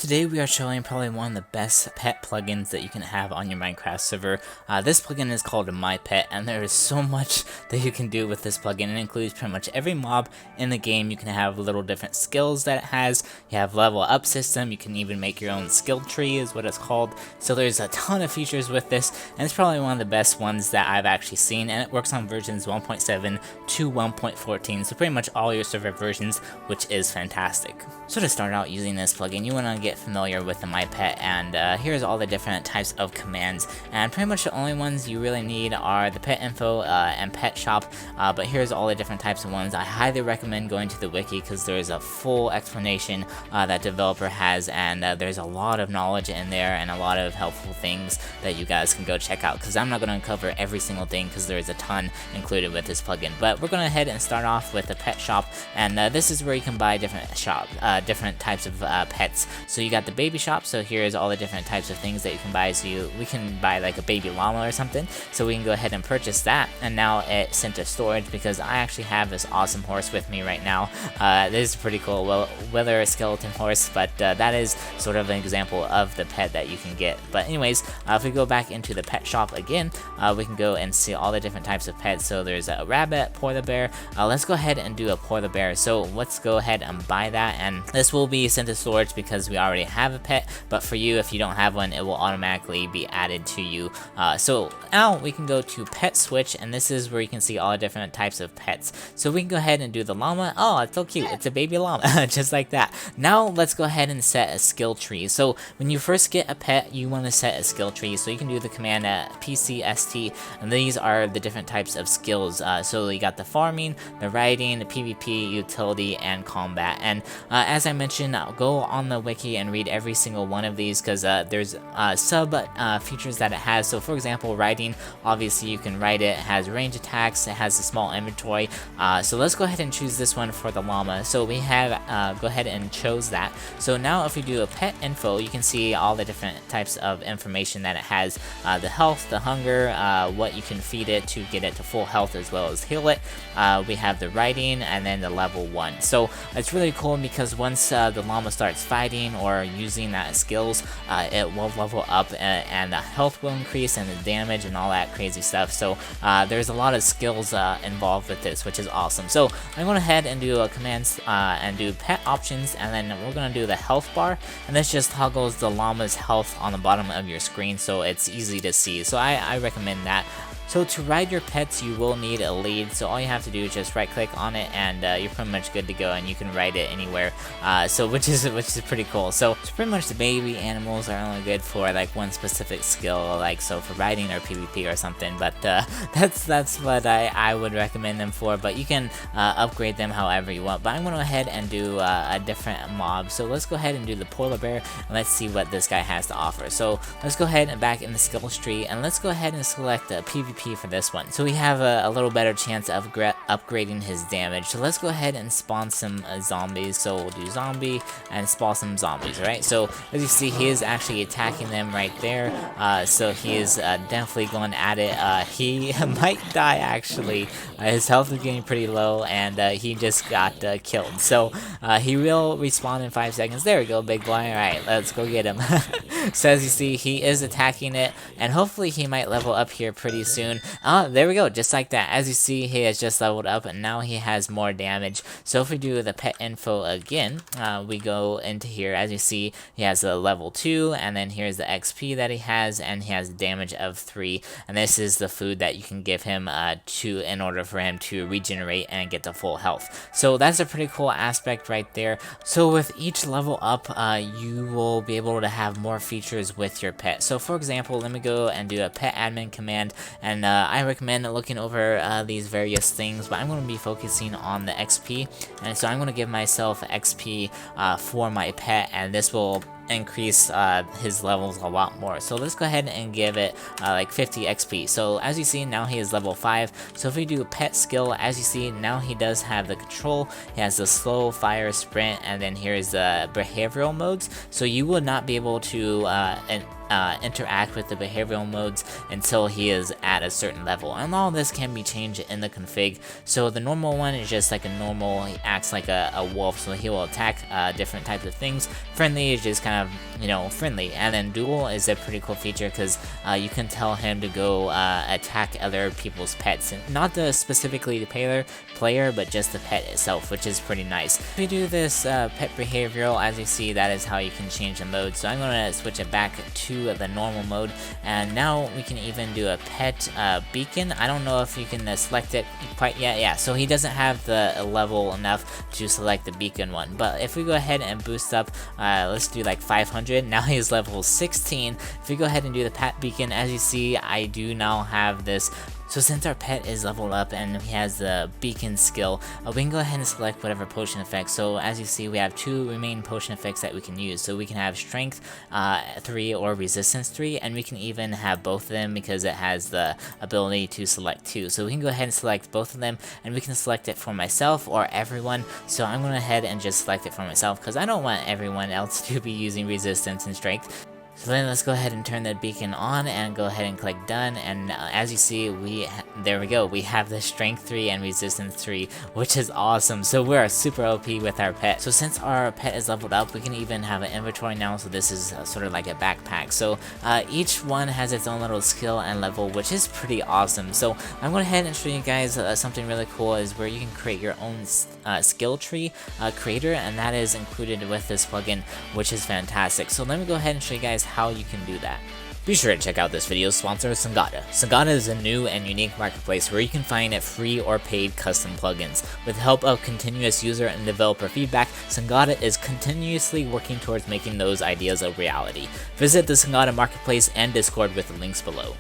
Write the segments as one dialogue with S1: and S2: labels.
S1: Today we are showing probably one of the best pet plugins that you can have on your Minecraft server. This plugin is called MyPet, and there is so much that you can do with this plugin. It includes pretty much every mob in the game. You can have little different skills that it has. You have level up system. You can even make your own skill tree is what it's called. So there's a ton of features with this, and it's probably one of the best ones that I've actually seen, and it works on versions 1.7 to 1.14, so pretty much all your server versions, which is fantastic. So to start out using this plugin, you want to get familiar with the MyPet, and here's all the different types of commands, and pretty much the only ones you really need are the pet info and pet shop, but here's all the different types of ones. I highly recommend going to the wiki because there's a full explanation that developer has, and there's a lot of knowledge in there and a lot of helpful things that you guys can go check out, because I'm not going to cover every single thing because there's a ton included with this plugin. But we're going to head and start off with the pet shop, and this is where you can buy different types of pets. So you got the baby shop, so here's all the different types of things that you can buy. So we can buy like a baby llama or something, so we can go ahead and purchase that, and now it's sent to storage because I actually have this awesome horse with me right now. This is pretty cool, well, whether a skeleton horse, but that is sort of an example of the pet that you can get. But anyways, if we go back into the pet shop again, we can go and see all the different types of pets. So there's a rabbit, polar bear. Let's go ahead and do a polar bear, so let's go ahead and buy that, and this will be sent to storage because we already have a pet, but for you, if you don't have one, it will automatically be added to you. So now we can go to pet switch, and this is where you can see all the different types of pets. So we can go ahead and do the llama. Oh, it's so cute, it's a baby llama. Just like that. Now let's go ahead and set a skill tree. So when you first get a pet, you want to set a skill tree, so you can do the command PCST, and these are the different types of skills. So you got the farming, the riding, the PvP, utility, and combat. And as I mentioned, go on the wiki and read every single one of these, because there's sub features that it has. So for example, riding, obviously you can ride it, has range attacks, it has a small inventory. So let's go ahead and choose this one for the llama. So we have go ahead and chose that. So now if we do a pet info, you can see all the different types of information that it has, the health, the hunger, what you can feed it to get it to full health as well as heal it. We have the riding, and then the level 1. So it's really cool because once the llama starts fighting or using that skills, it will level up, and the health will increase, and the damage and all that crazy stuff. So there's a lot of skills involved with this, which is awesome. So I'm going to head and do commands and do pet options, and then we're going to do the health bar, and this just toggles the llama's health on the bottom of your screen, so it's easy to see. So I recommend that. So to ride your pets, you will need a lead, so all you have to do is just right click on it, and you're pretty much good to go, and you can ride it anywhere, so which is pretty cool. So pretty much the baby animals are only good for like one specific skill, like so for riding or PvP or something, but that's what I would recommend them for, but you can upgrade them however you want. But I'm going to go ahead and do a different mob, so let's go ahead and do the polar bear, and let's see what this guy has to offer. So let's go ahead and back in the skills tree, and let's go ahead and select the PvP for this one, so we have a little better chance of upgrading his damage. So let's go ahead and spawn some zombies. So we'll do zombie and spawn some zombies. Right, so as you see, he is actually attacking them right there, so he is definitely going at it. He might die actually. His health is getting pretty low, and he just got killed, so he will respawn in 5 seconds. There we go, big boy. Alright, let's go get him. So as you see, he is attacking it, and hopefully he might level up here pretty soon. There we go, just like that. As you see, he has just leveled up, and now he has more damage. So if we do the pet info again, we go into here. As you see, he has a level 2, and then here's the XP that he has, and he has damage of 3, and this is the food that you can give him in order for him to regenerate and get to full health. So that's a pretty cool aspect right there. So with each level up, you will be able to have more features with your pet. So for example, let me go and do a pet admin command, and I recommend looking over these various things, but I'm going to be focusing on the XP, and so I'm going to give myself XP for my pet, and this will increase his levels a lot more. So let's go ahead and give it like 50 XP. So as you see, now he is level 5. So if we do pet skill, as you see, now he does have the control. He has the slow, fire, sprint, and then here's the behavioral modes. So you would not be able to interact with the behavioral modes until he is at a certain level, and all this can be changed in the config. So the normal one is just like a normal, he acts like a wolf, so he will attack different types of things. Friendly is just kind of, you know, friendly, and then duel is a pretty cool feature because you can tell him to go attack other people's pets, and not specifically the player, but just the pet itself, which is pretty nice. If we do this pet behavioral, as you see, that is how you can change the mode. So I'm going to switch it back to the normal mode, and now we can even do a pet beacon. I don't know if you can select it quite yet. Yeah, so he doesn't have the level enough to select the beacon one, but if we go ahead and boost up, let's do like 500. Now he's level 16. If we go ahead and do the pet beacon, as you see, I do now have this. So since our pet is leveled up and he has the beacon skill, we can go ahead and select whatever potion effects. So as you see, we have 2 remaining potion effects that we can use. So we can have strength 3 or resistance 3, and we can even have both of them because it has the ability to select 2. So we can go ahead and select both of them, and we can select it for myself or everyone. So I'm going to head and just select it for myself because I don't want everyone else to be using resistance and strength. So then let's go ahead and turn that beacon on and go ahead and click done, and as you see, there we go, we have the strength 3 and resistance 3, which is awesome. So we're super OP with our pet. So since our pet is leveled up, we can even have an inventory now, so this is sort of like a backpack. So each one has its own little skill and level, which is pretty awesome. So I'm going to head and show you guys something really cool, is where you can create your own skill tree creator, and that is included with this plugin, which is fantastic. So let me go ahead and show you guys how you can do that. Be sure to check out this video's sponsor, Songoda. Songoda is a new and unique marketplace where you can find free or paid custom plugins. With the help of continuous user and developer feedback, Songoda is continuously working towards making those ideas a reality. Visit the Songoda Marketplace and Discord with the links below.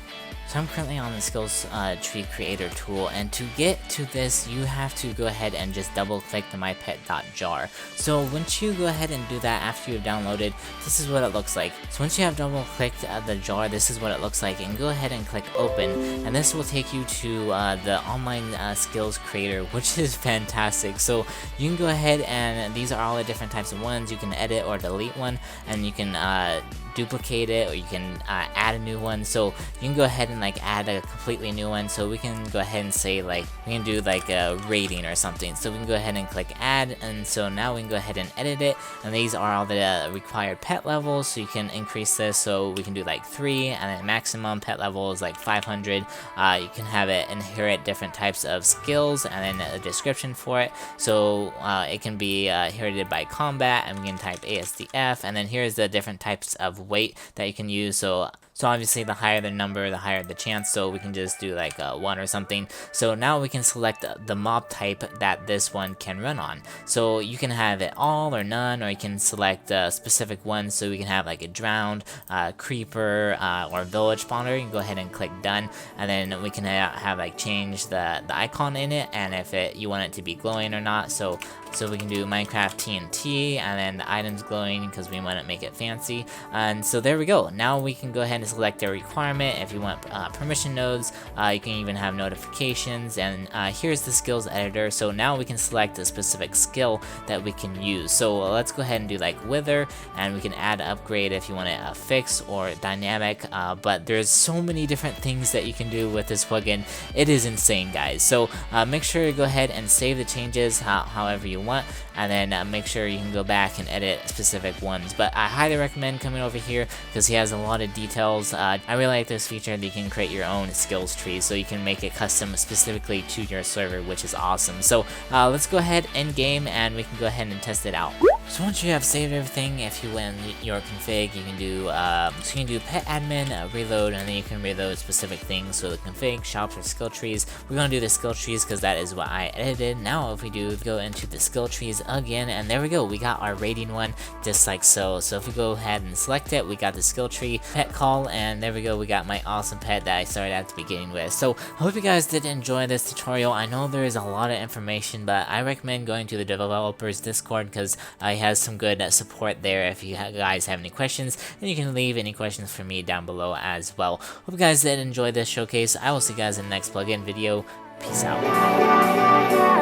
S1: So I'm currently on the skills tree creator tool, and to get to this, you have to go ahead and just double click the mypet.jar. So once you go ahead and do that after you've downloaded, this is what it looks like. So once you have double clicked the jar, this is what it looks like, and go ahead and click open, and this will take you to the online skills creator, which is fantastic. So you can go ahead, and these are all the different types of ones. You can edit or delete one, and you can duplicate it, or you can add a new one. So you can go ahead and like add a completely new one. So we can go ahead and say, like, we can do like a rating or something. So we can go ahead and click add, and so now we can go ahead and edit it, and these are all the required pet levels. So you can increase this, so we can do like 3, and then maximum pet level is like 500. You can have it inherit different types of skills, and then a description for it. So it can be inherited by combat, and we can type ASDF, and then here's the different types of weight that you can use. So obviously the higher the number, the higher the chance, so we can just do like 1 or something. So now we can select the mob type that this one can run on. So you can have it all or none, or you can select a specific one. So we can have like a drowned, creeper, or village spawner. You can go ahead and click done, and then we can have like change the icon in it, and if you want it to be glowing or not. So we can do Minecraft TNT, and then the items glowing because we want to make it fancy. And so there we go. Now we can go ahead and select a requirement. If you want permission nodes, you can even have notifications, and here's the skills editor. So now we can select a specific skill that we can use. So let's go ahead and do like wither, and we can add upgrade if you want it fixed or dynamic, but there's so many different things that you can do with this plugin. It is insane, guys. So make sure to go ahead and save the changes however you want, and then make sure you can go back and edit specific ones. But I highly recommend coming over here because he has a lot of details. I really like this feature that you can create your own skills tree, so you can make it custom specifically to your server, which is awesome. So let's go ahead in game, and we can go ahead and test it out. So once you have saved everything, if you went in your config, you can do pet admin, reload, and then you can reload specific things. So the config, shops, or skill trees. We're gonna do the skill trees because that is what I edited. Now if we do go into the skill trees again, and there we go, we got our rating one just like so. So if we go ahead and select it, we got the skill tree pet call, and there we go, we got my awesome pet that I started at the beginning with. So I hope you guys did enjoy this tutorial. I know there is a lot of information, but I recommend going to the developers Discord because I has some good support there. If you guys have any questions, then you can leave any questions for me down below as well. Hope you guys did enjoy this showcase. I will see you guys in the next plugin video. Peace out.